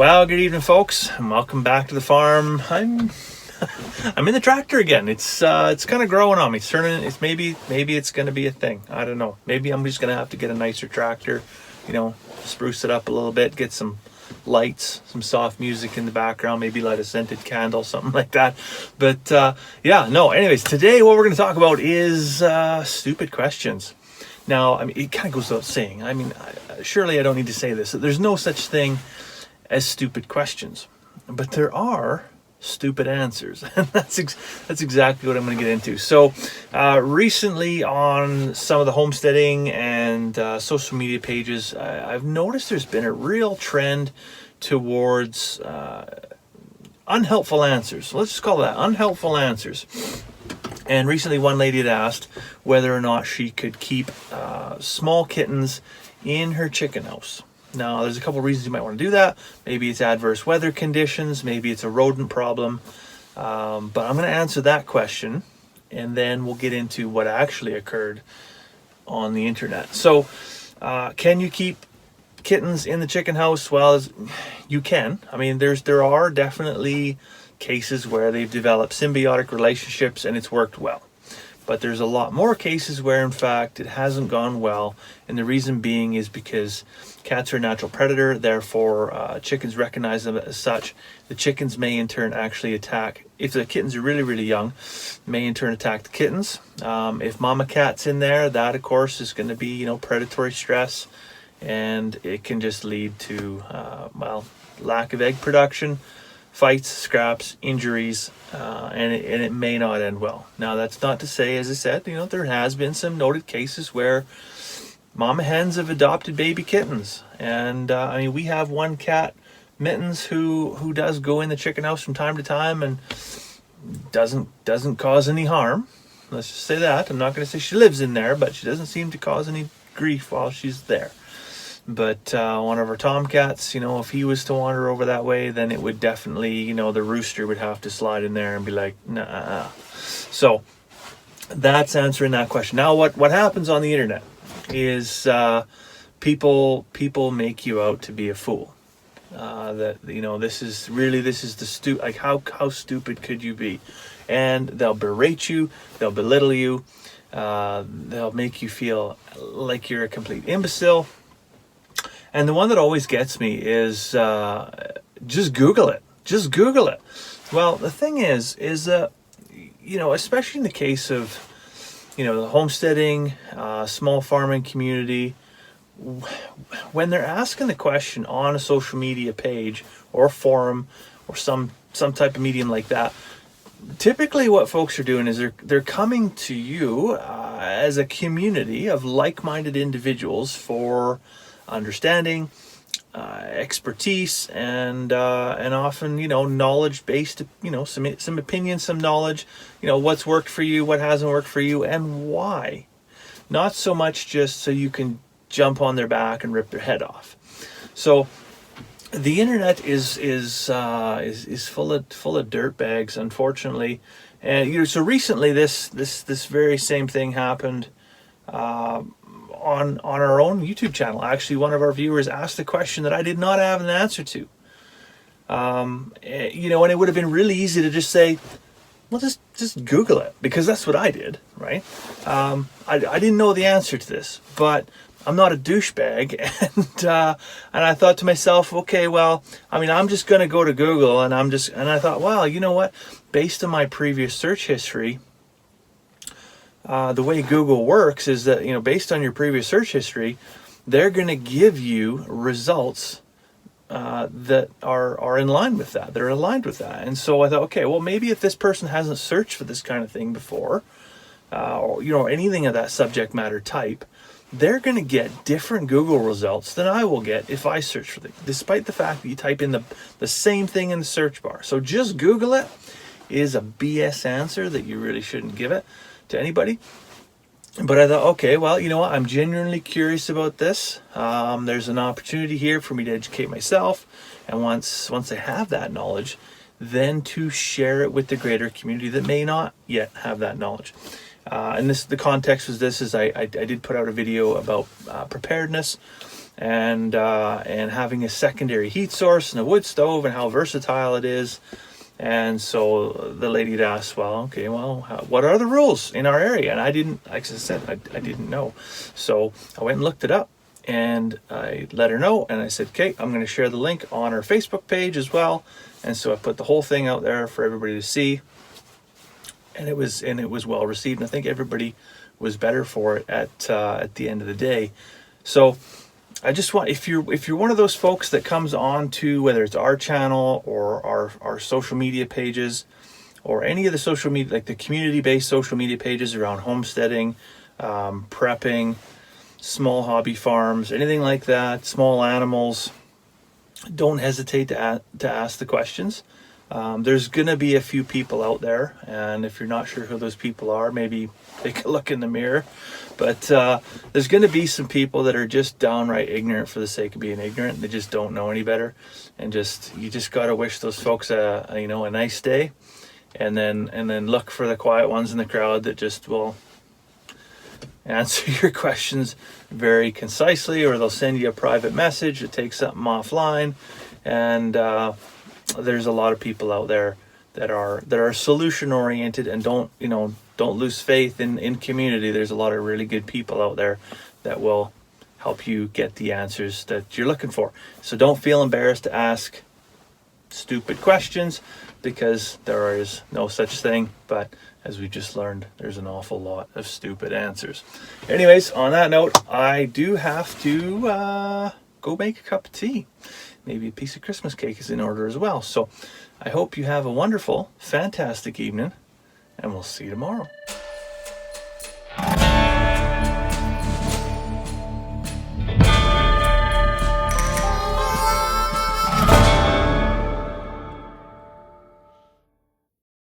Well, good evening, folks, and welcome back to the farm. I'm in the tractor again. It's kind of growing on me. It's turning. It's maybe it's going to be a thing. I don't know. Maybe I'm just going to have to get a nicer tractor. Spruce it up a little bit. Get some lights, some soft music in the background. Maybe light a scented candle, something like that. But Anyways, today what we're going to talk about is stupid questions. Now, it kind of goes without saying. Surely I don't need to say this. There's no such thing as stupid questions, but there are stupid answers, and that's exactly what I'm going to get into. So recently on some of the homesteading and social media pages, I've noticed there's been a real trend towards unhelpful answers. Let's just call that unhelpful answers. And recently one lady had asked whether or not she could keep small kittens in her chicken house. Now, there's a couple reasons you might want to do that. Maybe it's adverse weather conditions. Maybe it's a rodent problem. But I'm going to answer that question, and then we'll get into what actually occurred on the internet. So, can you keep kittens in the chicken house? Well, you can. There are definitely cases where they've developed symbiotic relationships and it's worked well. But there's a lot more cases where, in fact, it hasn't gone well. And the reason being is because cats are a natural predator. Therefore, chickens recognize them as such. The chickens may, in turn, actually attack. If the kittens are really, really young, may, in turn, attack the kittens. If mama cat's in there, that, of course, is going to be, predatory stress. And it can just lead to, lack of egg production, fights, scraps, injuries, and it may not end well. Now, that's not to say, as I said, there has been some noted cases where mama hens have adopted baby kittens. And we have one cat, Mittens, who does go in the chicken house from time to time and doesn't cause any harm. Let's just say that. I'm not going to say she lives in there, but she doesn't seem to cause any grief while she's there. But one of our tomcats, if he was to wander over that way, then it would definitely, the rooster would have to slide in there and be like, nah. So that's answering that question. Now, what happens on the internet is people make you out to be a fool. This is the how stupid could you be? And they'll berate you, they'll belittle you, they'll make you feel like you're a complete imbecile. And the one that always gets me is just Google it. Just Google it. Well, the thing is that, especially in the case of, the homesteading, small farming community, when they're asking the question on a social media page or forum or some type of medium like that, typically what folks are doing is they're coming to you as a community of like-minded individuals for understanding, expertise, and often knowledge based, some opinions, some knowledge, what's worked for you, what hasn't worked for you, and why. Not so much just so you can jump on their back and rip their head off. So the internet is full of dirt bags, unfortunately. And so recently this very same thing happened on our own YouTube channel. Actually, one of our viewers asked a question that I did not have an answer to. And it would have been really easy to just say, well, just Google it, because that's what I did, right? I didn't know the answer to this, but I'm not a douchebag, and I thought to myself, okay, well, I'm just going to go to Google, and I thought, well, you know what? Based on my previous search history, the way Google works is that, based on your previous search history, they're going to give you results that are in line with that. They're aligned with that. And so I thought, okay, well, maybe if this person hasn't searched for this kind of thing before, or anything of that subject matter type, they're going to get different Google results than I will get if I search for them, despite the fact that you type in the same thing in the search bar. So just Google it is a BS answer that you really shouldn't give it to anybody. But I thought, okay, well, you know what? I'm genuinely curious about this. There's an opportunity here for me to educate myself. And once I have that knowledge, then to share it with the greater community that may not yet have that knowledge. And the context was this, is I did put out a video about preparedness and having a secondary heat source and a wood stove and how versatile it is. And so the lady had asked, well, okay, well, what are the rules in our area? And I didn't, like I said, I didn't know. So I went and looked it up, and I let her know, and I said, okay, I'm going to share the link on our Facebook page as well. And so I put the whole thing out there for everybody to see, and it was well received. And I think everybody was better for it at the end of the day. So I just want, if you're one of those folks that comes on to, whether it's our channel or our social media pages, or any of the social media, like the community-based social media pages around homesteading, prepping, small hobby farms, anything like that, small animals, don't hesitate to ask the questions. There's gonna be a few people out there, and if you're not sure who those people are, maybe take a look in the mirror. But there's gonna be some people that are just downright ignorant for the sake of being ignorant. They just don't know any better, and you just gotta wish those folks a nice day, and then look for the quiet ones in the crowd that just will answer your questions very concisely, or they'll send you a private message to take something offline. And there's a lot of people out there that are solution oriented and don't lose faith in community. There's a lot of really good people out there that will help you get the answers that you're looking for. So don't feel embarrassed to ask stupid questions, because there is no such thing. But as we just learned, there's an awful lot of stupid answers. Anyways, on that note, I do have to go make a cup of tea. Maybe a piece of Christmas cake is in order as well. So I hope you have a wonderful, fantastic evening, and we'll see you tomorrow.